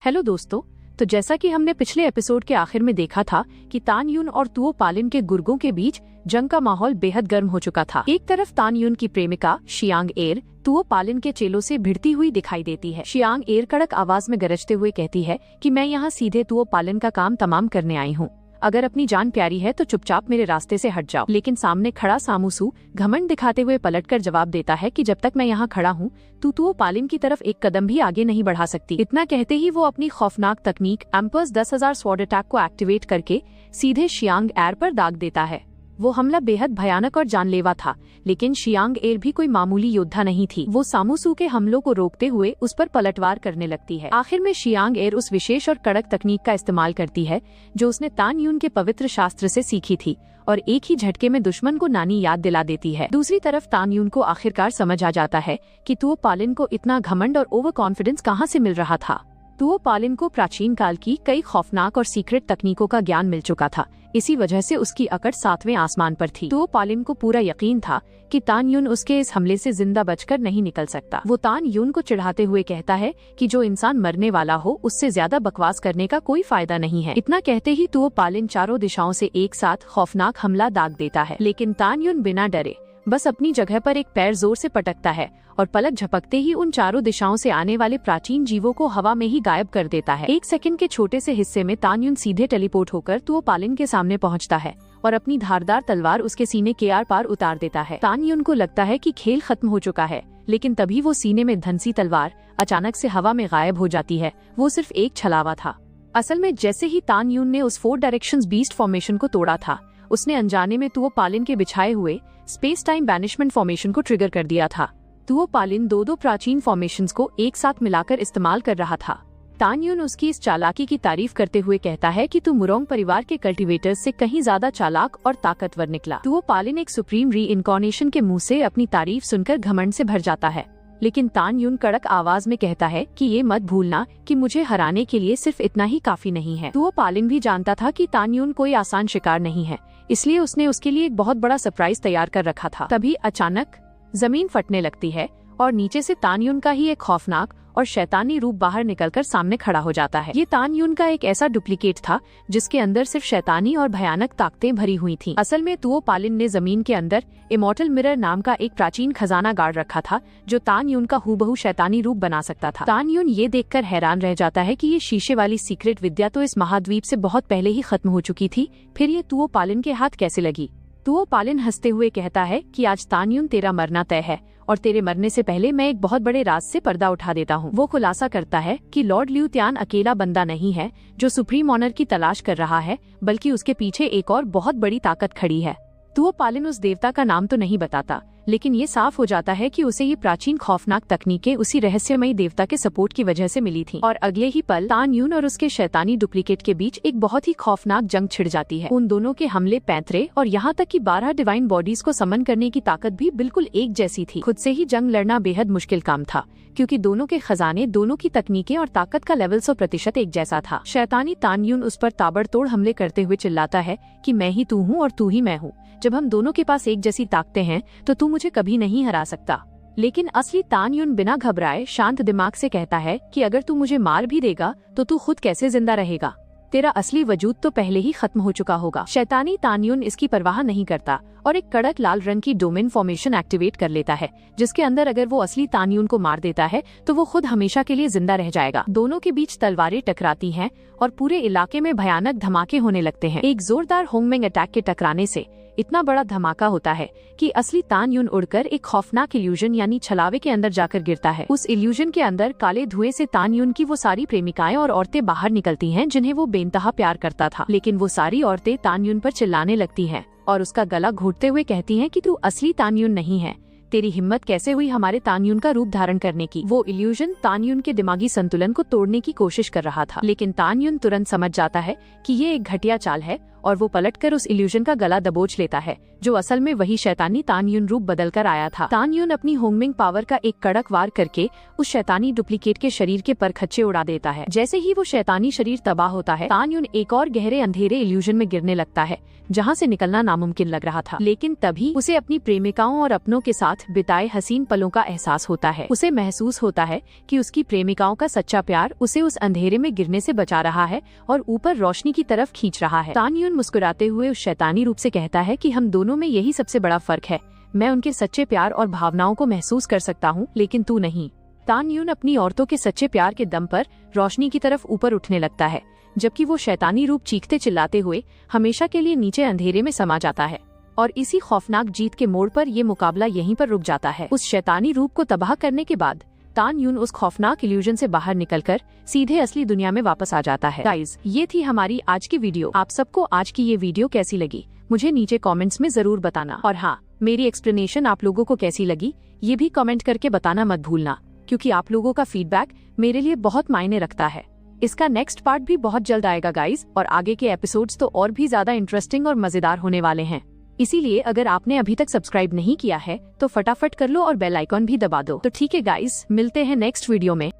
Hello दोस्तों। तो जैसा कि हमने पिछले एपिसोड के आखिर में देखा था कि तान युन और तुओ पालिन के गुर्गों के बीच जंग का माहौल बेहद गर्म हो चुका था। एक तरफ तान युन की प्रेमिका शियांग एर तुओ पालिन के चेलों से भिड़ती हुई दिखाई देती है। शियांग एर कड़क आवाज में गरजते हुए कहती है कि मैं यहाँ सीधे तुओ पालिन का काम तमाम करने आई हूँ। अगर अपनी जान प्यारी है तो चुपचाप मेरे रास्ते से हट जाओ। लेकिन सामने खड़ा सामूसू घमंड दिखाते हुए पलटकर जवाब देता है कि जब तक मैं यहाँ खड़ा हूँ तू तुओ पालिन की तरफ एक कदम भी आगे नहीं बढ़ा सकती। इतना कहते ही वो अपनी खौफनाक तकनीक एम्पर्स 10,000 स्वॉर्ड अटैक को एक्टिवेट करके सीधे शियांग एर पर दाग देता है। वो हमला बेहद भयानक और जानलेवा था, लेकिन शियांग एर भी कोई मामूली योद्धा नहीं थी। वो सामूसू के हमलों को रोकते हुए उस पर पलटवार करने लगती है। आखिर में शियांग एर उस विशेष और कड़क तकनीक का इस्तेमाल करती है जो उसने तान युन के पवित्र शास्त्र से सीखी थी और एक ही झटके में दुश्मन को नानी याद दिला देती है। दूसरी तरफ तान युन को आखिरकार समझ आ जाता है कि तुओ पालिन को इतना घमंड और ओवर कॉन्फिडेंस कहाँ से मिल रहा था। तुओ पालिन को प्राचीन काल की कई खौफनाक और सीक्रेट तकनीकों का ज्ञान मिल चुका था। इसी वजह से उसकी अकड़ 7वें आसमान पर थी। तुओ पालिन को पूरा यकीन था कि तान युन उसके इस हमले से जिंदा बचकर नहीं निकल सकता। वो तान युन को चिढ़ाते हुए कहता है कि जो इंसान मरने वाला हो उससे ज्यादा बकवास करने का कोई फायदा नहीं है। इतना कहते ही तुओ पालिन चारों दिशाओं से एक साथ खौफनाक हमला दाग देता है, लेकिन तान युन बिना डरे बस अपनी जगह पर एक पैर जोर से पटकता है और पलक झपकते ही उन चारों दिशाओं से आने वाले प्राचीन जीवों को हवा में ही गायब कर देता है। एक सेकंड के छोटे से हिस्से में तान युन सीधे टेलीपोर्ट होकर तुओ पालिन के सामने पहुंचता है और अपनी धारदार तलवार उसके सीने के आर पार उतार देता है। तान युन को लगता है कि खेल खत्म हो चुका है, लेकिन तभी वो सीने में धंसी तलवार अचानक से हवा में गायब हो जाती है। वो सिर्फ एक छलावा था। असल में जैसे ही तान युन ने उस 4 डायरेक्शंस बीस्ट फॉर्मेशन को तोड़ा था, उसने अनजाने में तुओ पालिन के बिछाए हुए स्पेस टाइम बैनिशमेंट फॉर्मेशन को ट्रिगर कर दिया था। तुओ पालिन दो प्राचीन फॉर्मेशंस को एक साथ मिलाकर इस्तेमाल कर रहा था। तान युन उसकी इस चालाकी की तारीफ करते हुए कहता है कि तू मुरोंग परिवार के कल्टीवेटर्स से कहीं ज्यादा चालाक और ताकतवर निकला। तुओ पालिन एक सुप्रीम री इनकॉर्नेशन के मुंह से अपनी तारीफ सुनकर घमंड से भर जाता है, लेकिन तान युन कड़क आवाज में कहता है कि ये मत भूलना कि मुझे हराने के लिए सिर्फ इतना ही काफी नहीं है। तुओ पालिन भी जानता था कि तान युन कोई आसान शिकार नहीं है, इसलिए उसने उसके लिए एक बहुत बड़ा सरप्राइज तैयार कर रखा था। तभी अचानक जमीन फटने लगती है और नीचे से तान युन का ही एक खौफनाक और शैतानी रूप बाहर निकलकर सामने खड़ा हो जाता है। ये तान युन का एक ऐसा डुप्लीकेट था जिसके अंदर सिर्फ शैतानी और भयानक ताकतें भरी हुई थीं। असल में तुओ पालिन ने जमीन के अंदर इमॉर्टल मिरर नाम का एक प्राचीन खजाना गाड़ रखा था जो तान युन का हूबहू शैतानी रूप बना सकता था। तान युन ये देखकर हैरान रह जाता है कि ये शीशे वाली सीक्रेट विद्या तो इस महाद्वीप से बहुत पहले ही खत्म हो चुकी थी, फिर ये तुओ पालिन के हाथ कैसे लगी। तुओ पालिन हंसते हुए कहता है कि आज तान युन तेरा मरना तय है और तेरे मरने से पहले मैं एक बहुत बड़े राज से पर्दा उठा देता हूँ। वो खुलासा करता है कि लॉर्ड ल्यू त्यान अकेला बंदा नहीं है जो सुप्रीम ऑनर की तलाश कर रहा है, बल्कि उसके पीछे एक और बहुत बड़ी ताकत खड़ी है। तुओ पालिन उस देवता का नाम तो नहीं बताता, लेकिन ये साफ हो जाता है कि उसे ये प्राचीन खौफनाक तकनीकें उसी रहस्यमयी देवता के सपोर्ट की वजह से मिली थीं। और अगले ही पल तान युन और उसके शैतानी डुप्लीकेट के बीच एक बहुत ही खौफनाक जंग छिड़ जाती है। उन दोनों के हमले पैंतरे और यहाँ तक कि 12 डिवाइन बॉडीज को समन करने की ताकत भी बिल्कुल एक जैसी थी। खुद से ही जंग लड़ना बेहद मुश्किल काम था, क्योंकि दोनों के खजाने, दोनों की तकनीकें और ताकत का लेवल 100% एक जैसा था। शैतानी तान युन उस पर ताबड़तोड़ हमले करते हुए चिल्लाता है कि मैं ही तू हूँ और तू ही मैं हूँ। जब हम दोनों के पास एक जैसी ताकतें हैं तो तू मुझे कभी नहीं हरा सकता। लेकिन असली तान युन बिना घबराए शांत दिमाग से कहता है कि अगर तू मुझे मार भी देगा तो तू खुद कैसे जिंदा रहेगा। तेरा असली वजूद तो पहले ही खत्म हो चुका होगा। शैतानी तान युन इसकी परवाह नहीं करता और एक कड़क लाल रंग की डोमेन फॉर्मेशन एक्टिवेट कर लेता है, जिसके अंदर अगर वो असली तान युन को मार देता है तो वो खुद हमेशा के लिए जिंदा रह जाएगा। दोनों के बीच तलवारें टकराती हैं और पूरे इलाके में भयानक धमाके होने लगते हैं। एक जोरदार होंगमेंग अटैक के टकराने से इतना बड़ा धमाका होता है कि असली तान युन उड़कर एक खौफनाक इल्यूजन यानी छलावे के अंदर जाकर गिरता है। उस इल्यूजन के अंदर काले धुएं से तान युन की वो सारी प्रेमिकाएं और औरतें बाहर निकलती हैं जिन्हें वो बेइंतहा प्यार करता था। लेकिन वो सारी औरतें तान युन पर चिल्लाने लगती हैं और उसका गला घोटते हुए कहती हैं कि तू असली तान युन नहीं है, तेरी हिम्मत कैसे हुई हमारे तान युन का रूप धारण करने की। वो इल्यूजन तान युन के दिमागी संतुलन को तोड़ने की कोशिश कर रहा था, लेकिन तान युन तुरंत समझ जाता है कि ये एक घटिया चाल है और वो पलटकर उस इल्यूजन का गला दबोच लेता है, जो असल में वही शैतानी तान यून रूप बदलकर आया था। तान यून अपनी होंगमिंग पावर का एक कड़क वार करके उस शैतानी डुप्लीकेट के शरीर के परखच्चे उड़ा देता है। जैसे ही वो शैतानी शरीर तबाह होता है, तान यून एक और गहरे अंधेरे इल्यूजन में गिरने लगता है, जहाँ से निकलना नामुमकिन लग रहा था। लेकिन तभी उसे अपनी प्रेमिकाओं और अपनों के साथ बिताए हसीन पलों का एहसास होता है। उसे महसूस होता है कि उसकी प्रेमिकाओं का सच्चा प्यार उसे उस अंधेरे में गिरने से बचा रहा है और ऊपर रोशनी की तरफ खींच रहा है। तान यून मुस्कुराते हुए उस शैतानी रूप से कहता है कि हम दोनों में यही सबसे बड़ा फर्क है। मैं उनके सच्चे प्यार और भावनाओं को महसूस कर सकता हूँ, लेकिन तू नहीं। तान यून अपनी औरतों के सच्चे प्यार के दम पर रोशनी की तरफ ऊपर उठने लगता है, जबकि वो शैतानी रूप चीखते चिल्लाते हुए हमेशा के लिए नीचे अंधेरे में समा जाता है। और इसी खौफनाक जीत के मोड़ पर ये मुकाबला यहीं पर रुक जाता है। उस शैतानी रूप को तबाह करने के बाद तान यून उस खौफनाक इल्यूजन से बाहर निकलकर सीधे असली दुनिया में वापस आ जाता है। गाइस, ये थी हमारी आज की वीडियो। आप सबको आज की ये वीडियो कैसी लगी मुझे नीचे कमेंट्स में जरूर बताना। और हाँ, मेरी एक्सप्लेनेशन आप लोगों को कैसी लगी ये भी कमेंट करके बताना मत भूलना, क्योंकि आप लोगों का फीडबैक मेरे लिए बहुत मायने रखता है। इसका नेक्स्ट पार्ट भी बहुत जल्द आएगा गाइस, और आगे के एपिसोड्स तो और भी ज्यादा इंटरेस्टिंग और मजेदार होने वाले हैं। इसीलिए अगर आपने अभी तक सब्सक्राइब नहीं किया है तो फटाफट कर लो और बेल आइकॉन भी दबा दो। तो ठीक है गाइस, मिलते हैं नेक्स्ट वीडियो में।